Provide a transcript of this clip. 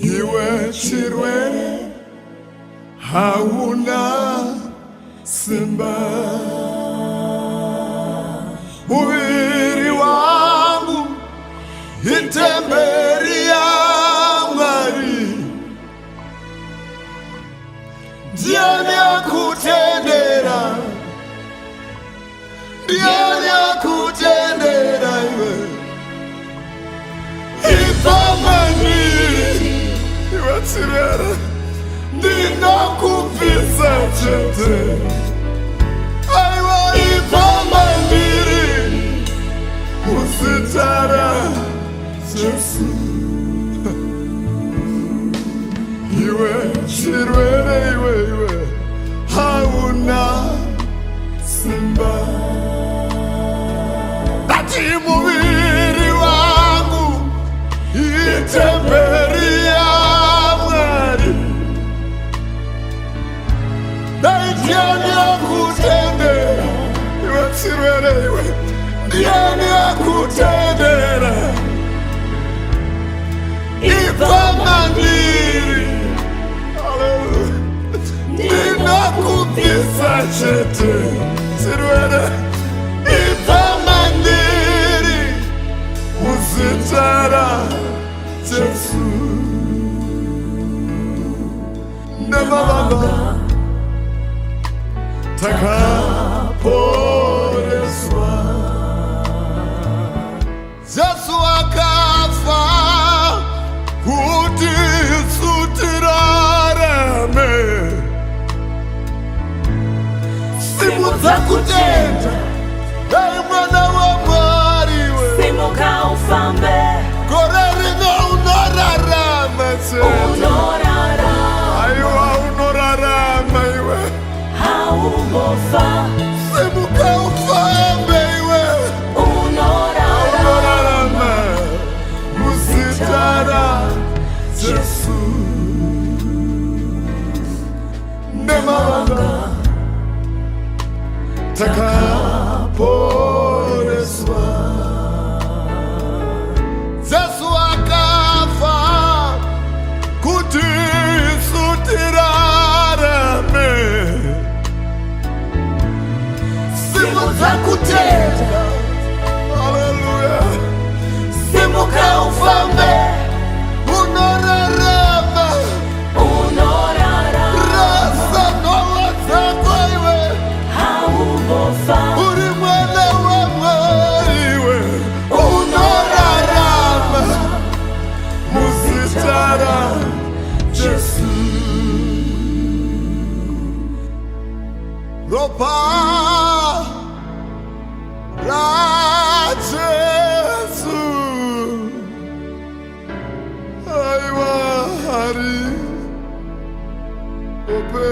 Iwe chirwere hauna simba, muviri wangu ithembere ya Mwari. Ndiani akutendera, Ndiani akutendera iwe. Ibva mandiri, Iwe chirwere, Ndinokubvisa chete. Aiwa Ibva mandiri, Muzita raJesu. Iwe chirwere, iwe hauna simba. Dati muviri wangu ithembere ya Mwari. Ndiani akutendera, Iwe chirwere, iwe Ndiani akutendera. Ibva mandiri, Ndinokubvisa chete. Chirwere Ibva mandiri, Muzita raJesu. Nemavanga takaporeswa. Jesu akafa kuti tirarame. Simudza kutenda, dai mwana wa Mwari we. Simuka ufambe, Gore rino unorarama chete. Unorarama, Aiwa unorarama iwe. haungofa. Simuka ufambe iwe. Unorarama, Muzita raJesu. Nemavanga takaporeswa. Jesu akafa kuti tirarame. Simudza kutenda, haleluya. Simuka ufambe, unorarama. unorarama, Rasa nola dzako iwe, haungofa. uri mwana wa Mwari iwe. Unorarama, Muzita raJesu. Ropa raJesu, aiwa hari ope.